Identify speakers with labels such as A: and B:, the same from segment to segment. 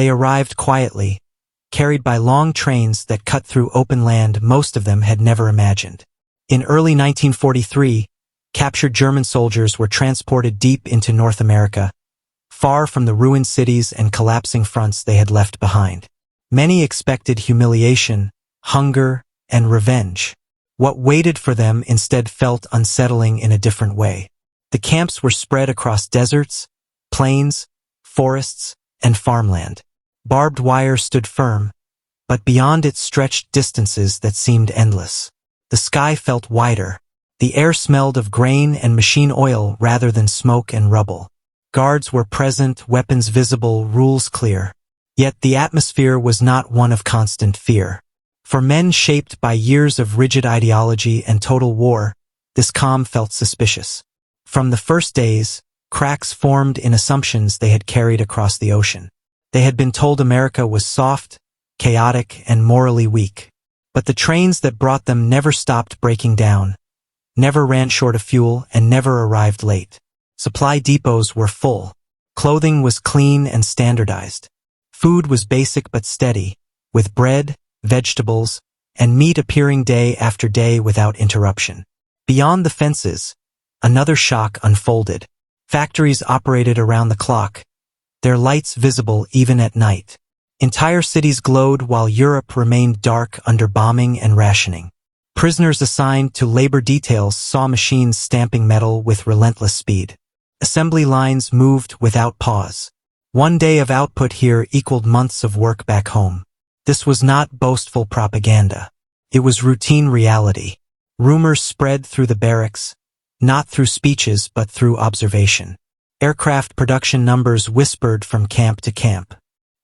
A: They arrived quietly, carried by long trains that cut through open land most of them had never imagined. In early 1943, captured German soldiers were transported deep into North America, far from the ruined cities and collapsing fronts they had left behind. Many expected humiliation, hunger, and revenge. What waited for them instead felt unsettling in a different way. The camps were spread across deserts, plains, forests, and farmland. Barbed wire stood firm, but beyond it stretched distances that seemed endless. The sky felt wider. The air smelled of grain and machine oil rather than smoke and rubble. Guards were present, weapons visible, rules clear. Yet the atmosphere was not one of constant fear. For men shaped by years of rigid ideology and total war, this calm felt suspicious. From the first days, cracks formed in assumptions they had carried across the ocean. They had been told America was soft, chaotic, and morally weak. But the trains that brought them never stopped breaking down, never ran short of fuel, and never arrived late. Supply depots were full. Clothing was clean and standardized. Food was basic but steady, with bread, vegetables, and meat appearing day after day without interruption. Beyond the fences, another shock unfolded. Factories operated around the clock, their lights visible even at night. Entire cities glowed while Europe remained dark under bombing and rationing. Prisoners assigned to labor details saw machines stamping metal with relentless speed. Assembly lines moved without pause. One day of output here equaled months of work back home. This was not boastful propaganda. It was routine reality. Rumors spread through the barracks, not through speeches but through observation. Aircraft production numbers whispered from camp to camp.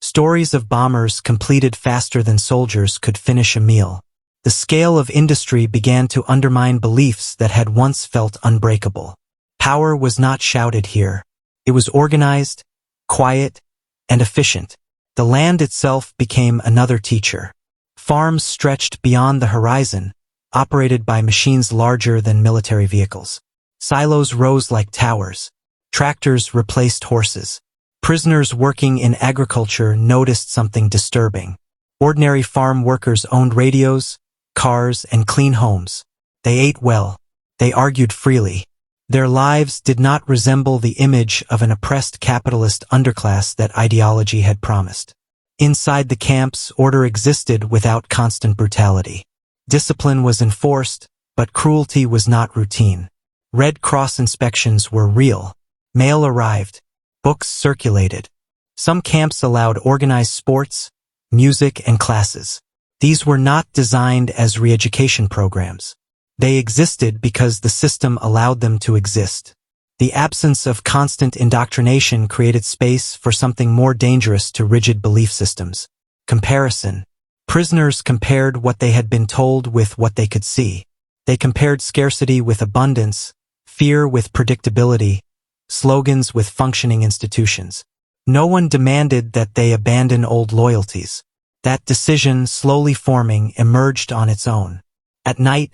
A: Stories of bombers completed faster than soldiers could finish a meal. The scale of industry began to undermine beliefs that had once felt unbreakable. Power was not shouted here. It was organized, quiet, and efficient. The land itself became another teacher. Farms stretched beyond the horizon, operated by machines larger than military vehicles. Silos rose like towers. Tractors replaced horses. Prisoners working in agriculture noticed something disturbing. Ordinary farm workers owned radios, cars, and clean homes. They ate well. They argued freely. Their lives did not resemble the image of an oppressed capitalist underclass that ideology had promised. Inside the camps, order existed without constant brutality. Discipline was enforced, but cruelty was not routine. Red Cross inspections were real. Mail arrived. Books circulated. Some camps allowed organized sports, music, and classes. These were not designed as re-education programs. They existed because the system allowed them to exist. The absence of constant indoctrination created space for something more dangerous to rigid belief systems: comparison. Prisoners compared what they had been told with what they could see. They compared scarcity with abundance, fear with predictability, slogans with functioning institutions. No one demanded that they abandon old loyalties. That decision, slowly forming, emerged on its own. At night,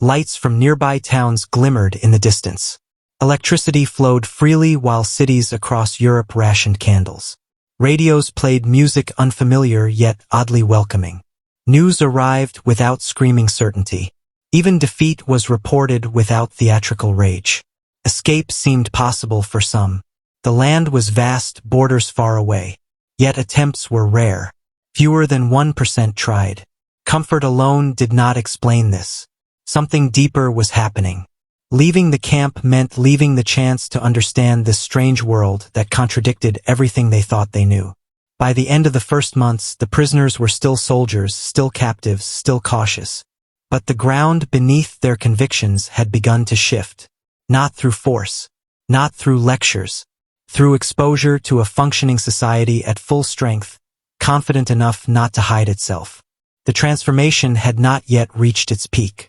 A: lights from nearby towns glimmered in the distance. Electricity flowed freely while cities across Europe rationed candles. Radios played music unfamiliar yet oddly welcoming. News arrived without screaming certainty. Even defeat was reported without theatrical rage. Escape seemed possible for some. The land was vast, borders far away. Yet attempts were rare. Fewer than 1% tried. Comfort alone did not explain this. Something deeper was happening. Leaving the camp meant leaving the chance to understand this strange world that contradicted everything they thought they knew. By the end of the first months, the prisoners were still soldiers, still captives, still cautious. But the ground beneath their convictions had begun to shift. Not through force, not through lectures, through exposure to a functioning society at full strength, confident enough not to hide itself. The transformation had not yet reached its peak.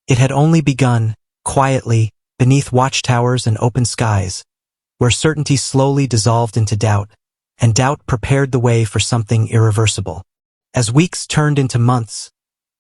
A: It had only begun, quietly, beneath watchtowers and open skies, where certainty slowly dissolved into doubt, and doubt prepared the way for something irreversible. As weeks turned into months,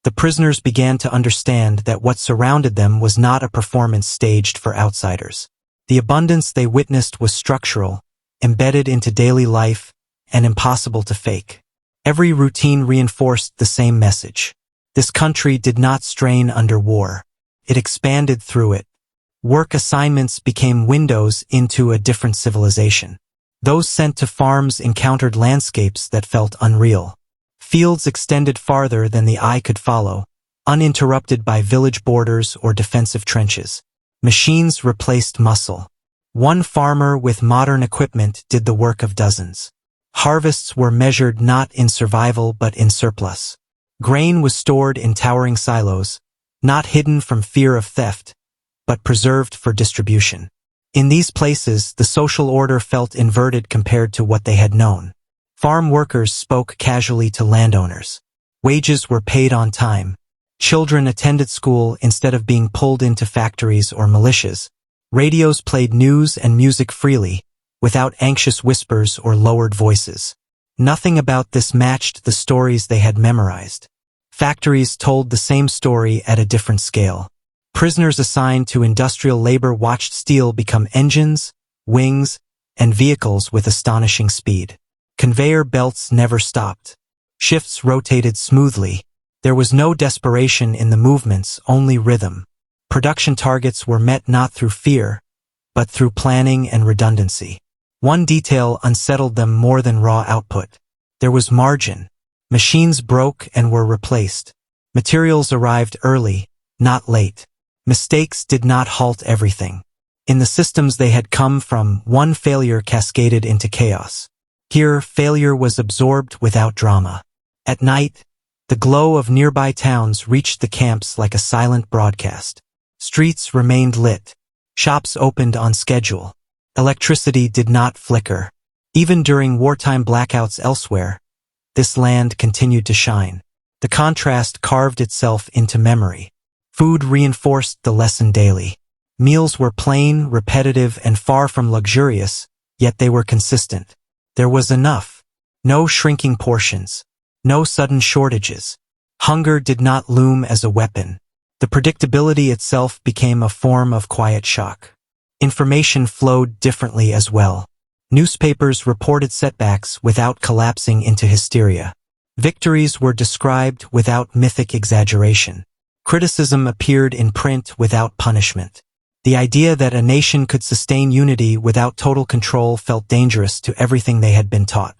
A: the prisoners began to understand that what surrounded them was not a performance staged for outsiders. The abundance they witnessed was structural, embedded into daily life, and impossible to fake. Every routine reinforced the same message. This country did not strain under war. It expanded through it. Work assignments became windows into a different civilization. Those sent to farms encountered landscapes that felt unreal. Fields extended farther than the eye could follow, uninterrupted by village borders or defensive trenches. Machines replaced muscle. One farmer with modern equipment did the work of dozens. Harvests were measured not in survival but in surplus. Grain was stored in towering silos, not hidden from fear of theft, but preserved for distribution. In these places, the social order felt inverted compared to what they had known. Farm workers spoke casually to landowners. Wages were paid on time. Children attended school instead of being pulled into factories or militias. Radios played news and music freely, without anxious whispers or lowered voices. Nothing about this matched the stories they had memorized. Factories told the same story at a different scale. Prisoners assigned to industrial labor watched steel become engines, wings, and vehicles with astonishing speed. Conveyor belts never stopped. Shifts rotated smoothly. There was no desperation in the movements, only rhythm. Production targets were met not through fear, but through planning and redundancy. One detail unsettled them more than raw output. There was margin. Machines broke and were replaced. Materials arrived early, not late. Mistakes did not halt everything. In the systems they had come from, one failure cascaded into chaos. Here, failure was absorbed without drama. At night, the glow of nearby towns reached the camps like a silent broadcast. Streets remained lit. Shops opened on schedule. Electricity did not flicker. Even during wartime blackouts elsewhere, this land continued to shine. The contrast carved itself into memory. Food reinforced the lesson daily. Meals were plain, repetitive, and far from luxurious, yet they were consistent. There was enough. No shrinking portions. No sudden shortages. Hunger did not loom as a weapon. The predictability itself became a form of quiet shock. Information flowed differently as well. Newspapers reported setbacks without collapsing into hysteria. Victories were described without mythic exaggeration. Criticism appeared in print without punishment. The idea that a nation could sustain unity without total control felt dangerous to everything they had been taught.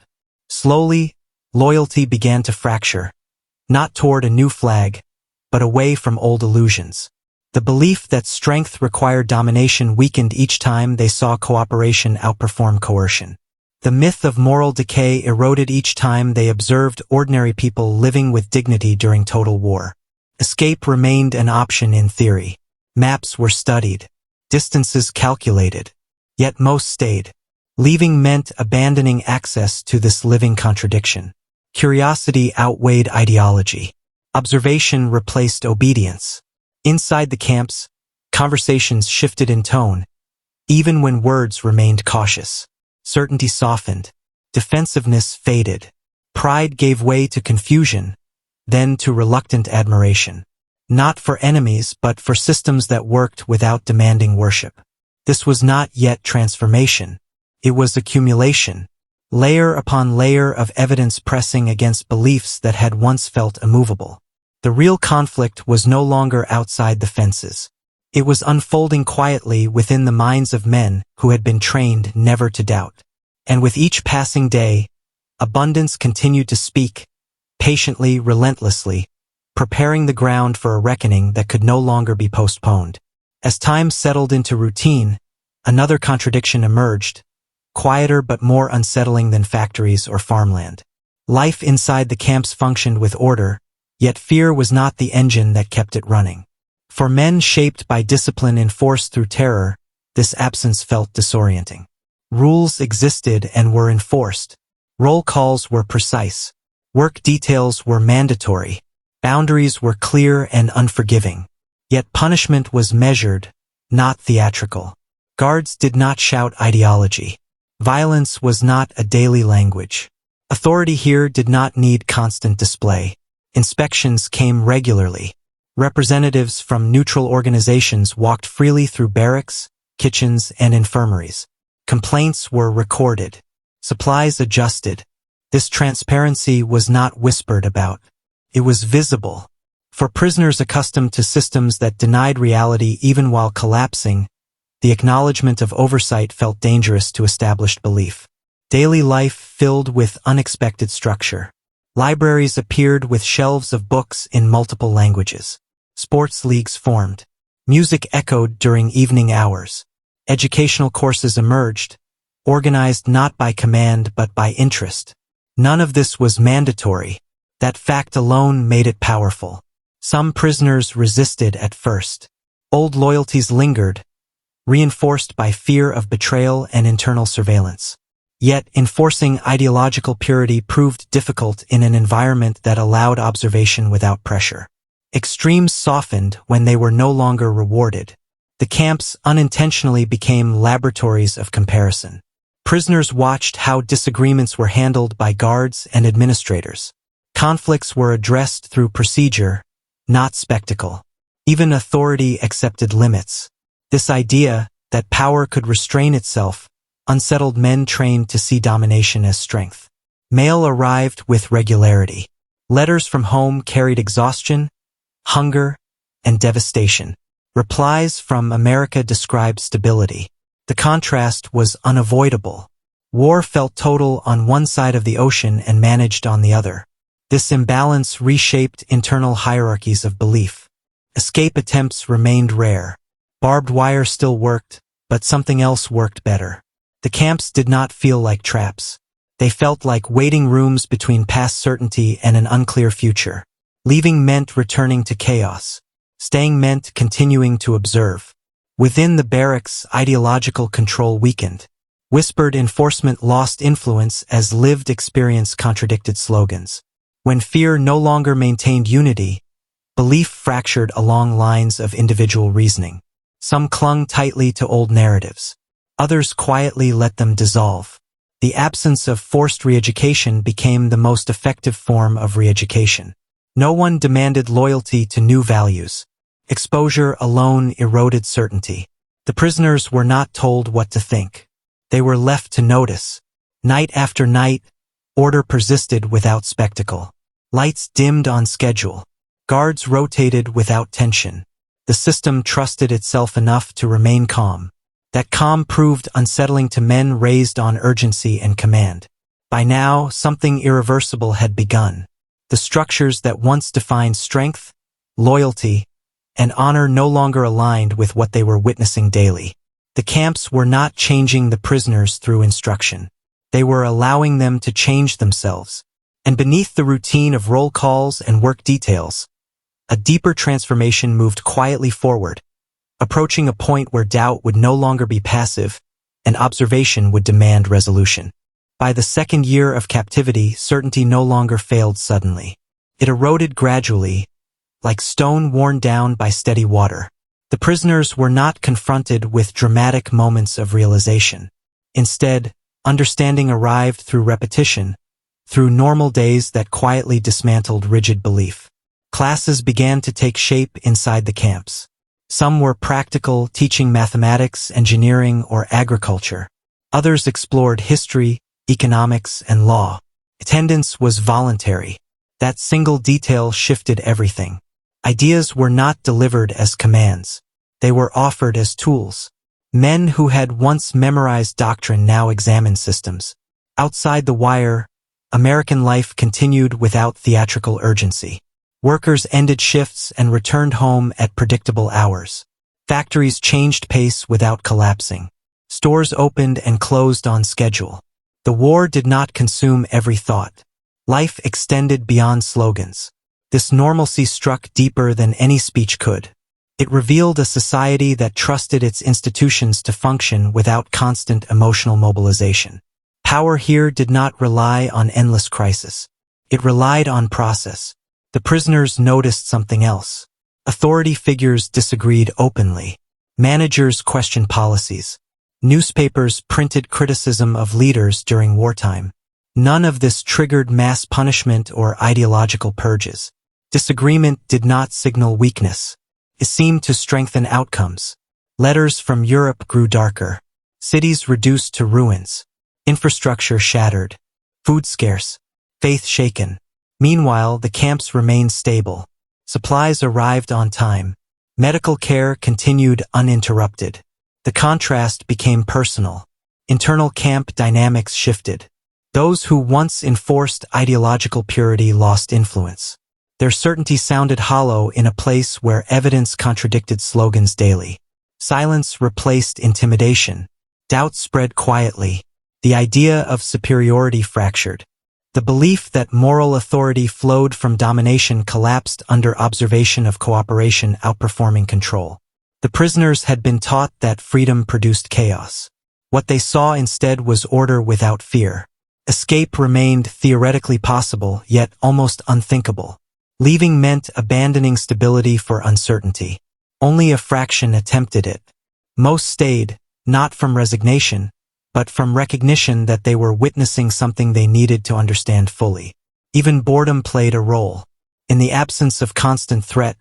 A: Slowly, loyalty began to fracture, not toward a new flag, but away from old illusions. The belief that strength required domination weakened each time they saw cooperation outperform coercion. The myth of moral decay eroded each time they observed ordinary people living with dignity during total war. Escape remained an option in theory. Maps were studied, distances calculated, yet most stayed. Leaving meant abandoning access to this living contradiction. Curiosity outweighed ideology. Observation replaced obedience. Inside the camps, conversations shifted in tone, even when words remained cautious. Certainty softened. Defensiveness faded. Pride gave way to confusion, then to reluctant admiration. Not for enemies, but for systems that worked without demanding worship. This was not yet transformation. It was accumulation. Layer upon layer of evidence pressing against beliefs that had once felt immovable. The real conflict was no longer outside the fences. It was unfolding quietly within the minds of men who had been trained never to doubt. And with each passing day, abundance continued to speak, patiently, relentlessly, preparing the ground for a reckoning that could no longer be postponed. As time settled into routine, another contradiction emerged, quieter but more unsettling than factories or farmland. Life inside the camps functioned with order, yet fear was not the engine that kept it running. For men shaped by discipline enforced through terror, this absence felt disorienting. Rules existed and were enforced. Roll calls were precise. Work details were mandatory. Boundaries were clear and unforgiving. Yet punishment was measured, not theatrical. Guards did not shout ideology. Violence was not a daily language. Authority here did not need constant display. Inspections came regularly. Representatives from neutral organizations walked freely through barracks, kitchens, and infirmaries. Complaints were recorded. Supplies adjusted. This transparency was not whispered about. It was visible. For prisoners accustomed to systems that denied reality even while collapsing, the acknowledgement of oversight felt dangerous to established belief. Daily life filled with unexpected structure. Libraries appeared with shelves of books in multiple languages. Sports leagues formed. Music echoed during evening hours. Educational courses emerged, organized not by command but by interest. None of this was mandatory. That fact alone made it powerful. Some prisoners resisted at first. Old loyalties lingered, reinforced by fear of betrayal and internal surveillance. Yet, enforcing ideological purity proved difficult in an environment that allowed observation without pressure. Extremes softened when they were no longer rewarded. The camps unintentionally became laboratories of comparison. Prisoners watched how disagreements were handled by guards and administrators. Conflicts were addressed through procedure, not spectacle. Even authority accepted limits. This idea that power could restrain itself unsettled men trained to see domination as strength. Mail arrived with regularity. Letters from home carried exhaustion, hunger, and devastation. Replies from America described stability. The contrast was unavoidable. War felt total on one side of the ocean and managed on the other. This imbalance reshaped internal hierarchies of belief. Escape attempts remained rare. Barbed wire still worked, but something else worked better. The camps did not feel like traps. They felt like waiting rooms between past certainty and an unclear future. Leaving meant returning to chaos. Staying meant continuing to observe. Within the barracks, ideological control weakened. Whispered enforcement lost influence as lived experience contradicted slogans. When fear no longer maintained unity, belief fractured along lines of individual reasoning. Some clung tightly to old narratives. Others quietly let them dissolve. The absence of forced re-education became the most effective form of re-education. No one demanded loyalty to new values. Exposure alone eroded certainty. The prisoners were not told what to think. They were left to notice. Night after night, order persisted without spectacle. Lights dimmed on schedule. Guards rotated without tension. The system trusted itself enough to remain calm. That calm proved unsettling to men raised on urgency and command. By now, something irreversible had begun. The structures that once defined strength, loyalty, and honor no longer aligned with what they were witnessing daily. The camps were not changing the prisoners through instruction. They were allowing them to change themselves. And beneath the routine of roll calls and work details, a deeper transformation moved quietly forward, approaching a point where doubt would no longer be passive, and observation would demand resolution. By the second year of captivity, certainty no longer failed suddenly. It eroded gradually, like stone worn down by steady water. The prisoners were not confronted with dramatic moments of realization. Instead, understanding arrived through repetition, through normal days that quietly dismantled rigid belief. Classes began to take shape inside the camps. Some were practical, teaching mathematics, engineering, or agriculture. Others explored history, economics, and law. Attendance was voluntary. That single detail shifted everything. Ideas were not delivered as commands. They were offered as tools. Men who had once memorized doctrine now examined systems. Outside the wire, American life continued without theatrical urgency. Workers ended shifts and returned home at predictable hours. Factories changed pace without collapsing. Stores opened and closed on schedule. The war did not consume every thought. Life extended beyond slogans. This normalcy struck deeper than any speech could. It revealed a society that trusted its institutions to function without constant emotional mobilization. Power here did not rely on endless crisis. It relied on process. The prisoners noticed something else. Authority figures disagreed openly. Managers questioned policies. Newspapers printed criticism of leaders during wartime. None of this triggered mass punishment or ideological purges. Disagreement did not signal weakness. It seemed to strengthen outcomes. Letters from Europe grew darker. Cities reduced to ruins. Infrastructure shattered. Food scarce. Faith shaken. Meanwhile, the camps remained stable. Supplies arrived on time. Medical care continued uninterrupted. The contrast became personal. Internal camp dynamics shifted. Those who once enforced ideological purity lost influence. Their certainty sounded hollow in a place where evidence contradicted slogans daily. Silence replaced intimidation. Doubt spread quietly. The idea of superiority fractured. The belief that moral authority flowed from domination collapsed under observation of cooperation outperforming control. The prisoners had been taught that freedom produced chaos. What they saw instead was order without fear. Escape remained theoretically possible, yet almost unthinkable. Leaving meant abandoning stability for uncertainty. Only a fraction attempted it. Most stayed, not from resignation, but from recognition that they were witnessing something they needed to understand fully. Even boredom played a role. In the absence of constant threat,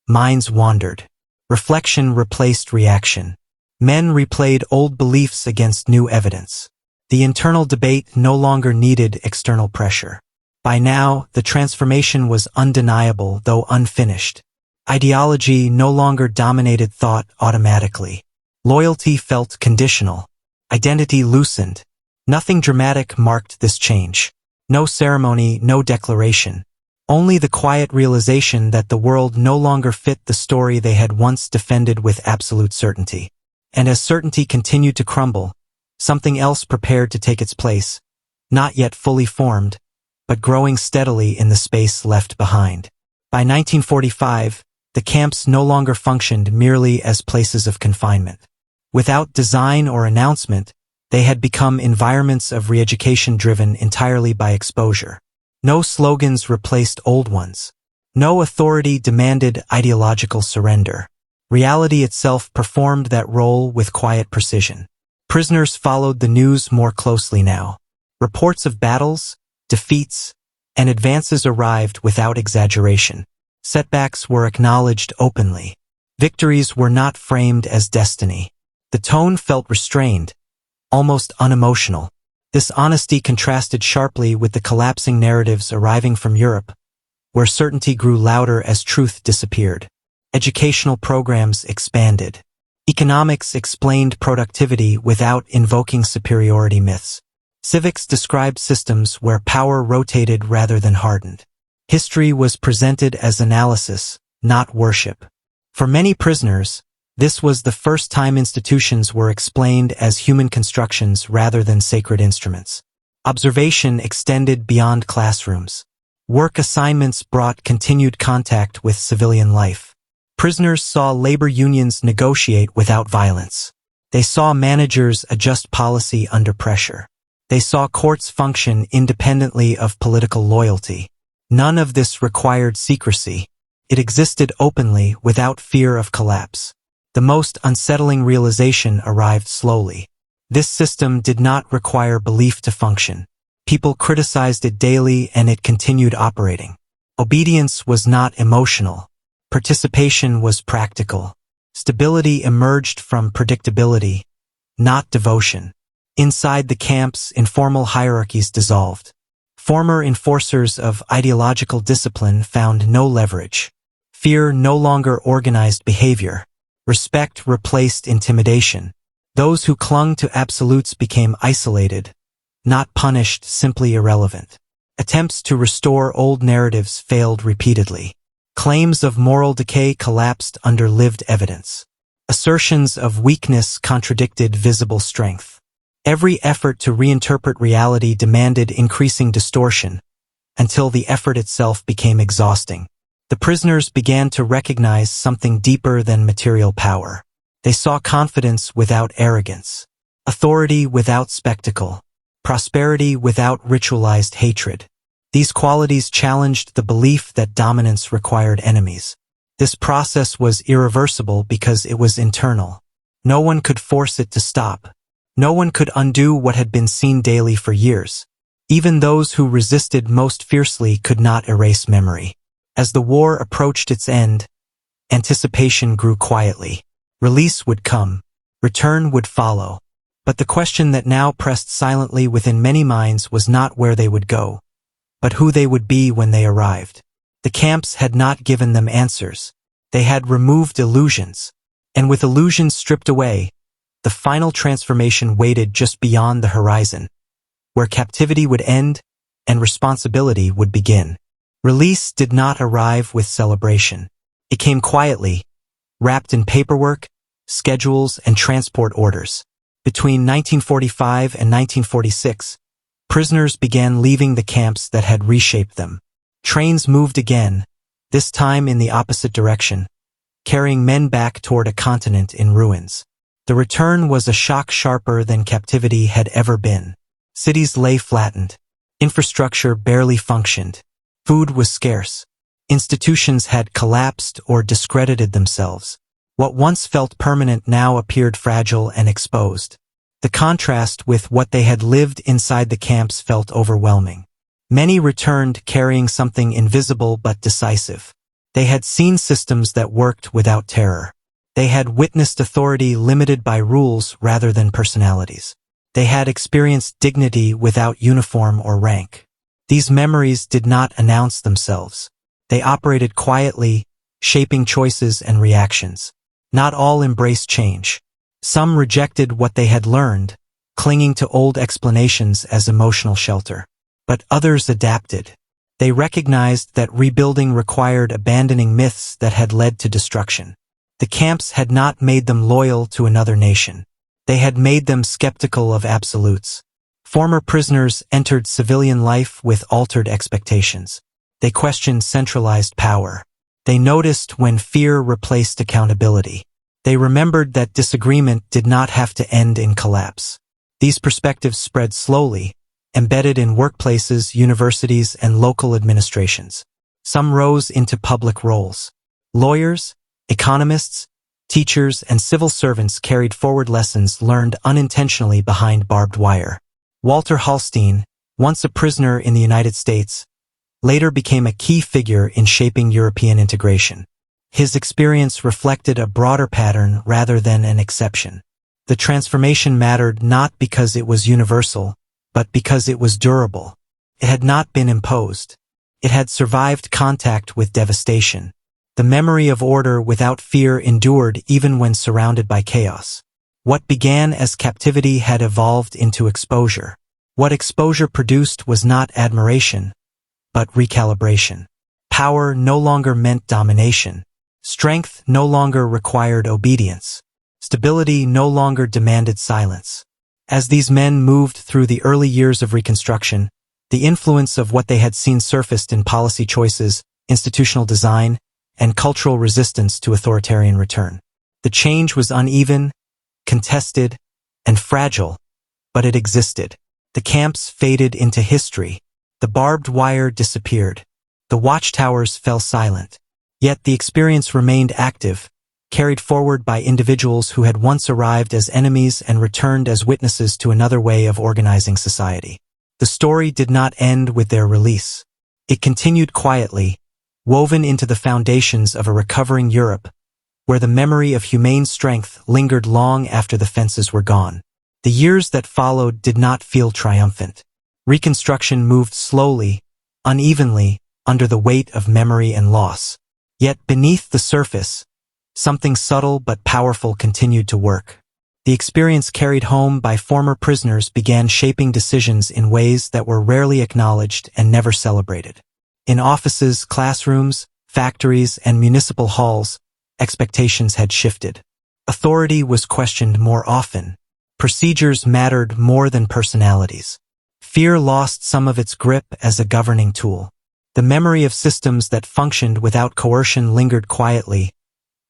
A: minds wandered. Reflection replaced reaction. Men replayed old beliefs against new evidence. The internal debate no longer needed external pressure. By now, the transformation was undeniable, though unfinished. Ideology no longer dominated thought automatically. Loyalty felt conditional. Identity loosened. Nothing dramatic marked this change. No ceremony, no declaration. Only the quiet realization that the world no longer fit the story they had once defended with absolute certainty. And as certainty continued to crumble, something else prepared to take its place, not yet fully formed, but growing steadily in the space left behind. By 1945, the camps no longer functioned merely as places of confinement. Without design or announcement, they had become environments of re-education driven entirely by exposure. No slogans replaced old ones. No authority demanded ideological surrender. Reality itself performed that role with quiet precision. Prisoners followed the news more closely now. Reports of battles, defeats, and advances arrived without exaggeration. Setbacks were acknowledged openly. Victories were not framed as destiny. The tone felt restrained, almost unemotional. This honesty contrasted sharply with the collapsing narratives arriving from Europe, where certainty grew louder as truth disappeared. Educational programs expanded. Economics explained productivity without invoking superiority myths. Civics described systems where power rotated rather than hardened. History was presented as analysis, not worship. For many prisoners, this was the first time institutions were explained as human constructions rather than sacred instruments. Observation extended beyond classrooms. Work assignments brought continued contact with civilian life. Prisoners saw labor unions negotiate without violence. They saw managers adjust policy under pressure. They saw courts function independently of political loyalty. None of this required secrecy. It existed openly without fear of collapse. The most unsettling realization arrived slowly. This system did not require belief to function. People criticized it daily and it continued operating. Obedience was not emotional. Participation was practical. Stability emerged from predictability, not devotion. Inside the camps, informal hierarchies dissolved. Former enforcers of ideological discipline found no leverage. Fear no longer organized behavior. Respect replaced intimidation. Those who clung to absolutes became isolated, not punished, simply irrelevant. Attempts to restore old narratives failed repeatedly. Claims of moral decay collapsed under lived evidence. Assertions of weakness contradicted visible strength. Every effort to reinterpret reality demanded increasing distortion, until the effort itself became exhausting. The prisoners began to recognize something deeper than material power. They saw confidence without arrogance, authority without spectacle, prosperity without ritualized hatred. These qualities challenged the belief that dominance required enemies. This process was irreversible because it was internal. No one could force it to stop. No one could undo what had been seen daily for years. Even those who resisted most fiercely could not erase memory. As the war approached its end, anticipation grew quietly. Release would come. Return would follow. But the question that now pressed silently within many minds was not where they would go, but who they would be when they arrived. The camps had not given them answers. They had removed illusions. And with illusions stripped away, the final transformation waited just beyond the horizon, where captivity would end and responsibility would begin. Release did not arrive with celebration. It came quietly, wrapped in paperwork, schedules, and transport orders. Between 1945 and 1946, prisoners began leaving the camps that had reshaped them. Trains moved again, this time in the opposite direction, carrying men back toward a continent in ruins. The return was a shock sharper than captivity had ever been. Cities lay flattened. Infrastructure barely functioned. Food was scarce. Institutions had collapsed or discredited themselves. What once felt permanent now appeared fragile and exposed. The contrast with what they had lived inside the camps felt overwhelming. Many returned carrying something invisible but decisive. They had seen systems that worked without terror. They had witnessed authority limited by rules rather than personalities. They had experienced dignity without uniform or rank. These memories did not announce themselves. They operated quietly, shaping choices and reactions. Not all embraced change. Some rejected what they had learned, clinging to old explanations as emotional shelter. But others adapted. They recognized that rebuilding required abandoning myths that had led to destruction. The camps had not made them loyal to another nation. They had made them skeptical of absolutes. Former prisoners entered civilian life with altered expectations. They questioned centralized power. They noticed when fear replaced accountability. They remembered that disagreement did not have to end in collapse. These perspectives spread slowly, embedded in workplaces, universities, and local administrations. Some rose into public roles. Lawyers, economists, teachers, and civil servants carried forward lessons learned unintentionally behind barbed wire. Walter Hallstein, once a prisoner in the United States, later became a key figure in shaping European integration. His experience reflected a broader pattern rather than an exception. The transformation mattered not because it was universal, but because it was durable. It had not been imposed. It had survived contact with devastation. The memory of order without fear endured even when surrounded by chaos. What began as captivity had evolved into exposure. What exposure produced was not admiration, but recalibration. Power no longer meant domination. Strength no longer required obedience. Stability no longer demanded silence. As these men moved through the early years of Reconstruction, the influence of what they had seen surfaced in policy choices, institutional design, and cultural resistance to authoritarian return. The change was uneven, contested, and fragile, but it existed. The camps faded into history. The barbed wire disappeared. The watchtowers fell silent. Yet the experience remained active, carried forward by individuals who had once arrived as enemies and returned as witnesses to another way of organizing society. The story did not end with their release. It continued quietly, woven into the foundations of a recovering Europe, where the memory of humane strength lingered long after the fences were gone. The years that followed did not feel triumphant. Reconstruction moved slowly, unevenly, under the weight of memory and loss. Yet beneath the surface, something subtle but powerful continued to work. The experience carried home by former prisoners began shaping decisions in ways that were rarely acknowledged and never celebrated. In offices, classrooms, factories, and municipal halls, expectations had shifted. Authority was questioned more often. Procedures mattered more than personalities. Fear lost some of its grip as a governing tool. The memory of systems that functioned without coercion lingered quietly,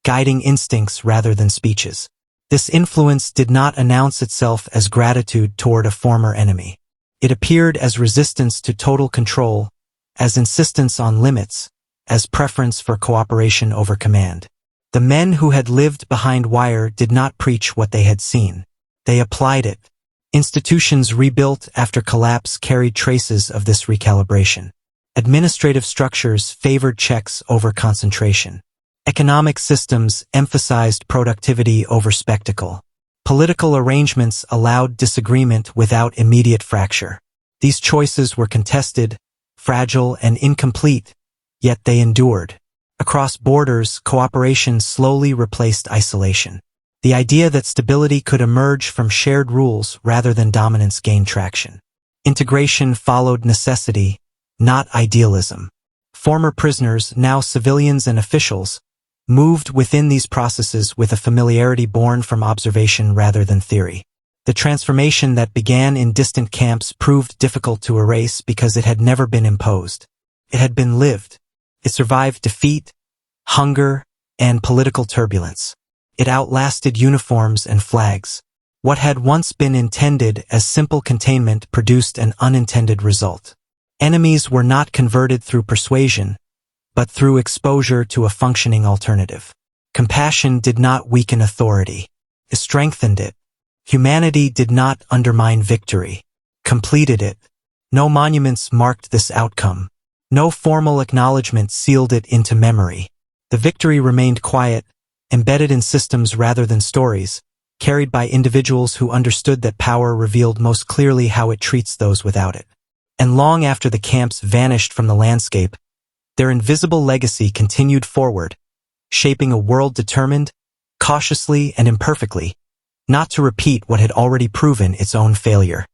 A: guiding instincts rather than speeches. This influence did not announce itself as gratitude toward a former enemy. It appeared as resistance to total control, as insistence on limits, as preference for cooperation over command. The men who had lived behind wire did not preach what they had seen. They applied it. Institutions rebuilt after collapse carried traces of this recalibration. Administrative structures favored checks over concentration. Economic systems emphasized productivity over spectacle. Political arrangements allowed disagreement without immediate fracture. These choices were contested, fragile, and incomplete, yet they endured. Across borders, cooperation slowly replaced isolation. The idea that stability could emerge from shared rules rather than dominance gained traction. Integration followed necessity, not idealism. Former prisoners, now civilians and officials, moved within these processes with a familiarity born from observation rather than theory. The transformation that began in distant camps proved difficult to erase because it had never been imposed. It had been lived. It survived defeat, hunger, and political turbulence. It outlasted uniforms and flags. What had once been intended as simple containment produced an unintended result. Enemies were not converted through persuasion, but through exposure to a functioning alternative. Compassion did not weaken authority. It strengthened it. Humanity did not undermine victory, completed it. No monuments marked this outcome. No formal acknowledgement sealed it into memory. The victory remained quiet, embedded in systems rather than stories, carried by individuals who understood that power revealed most clearly how it treats those without it. And long after the camps vanished from the landscape, their invisible legacy continued forward, shaping a world determined, cautiously and imperfectly, not to repeat what had already proven its own failure.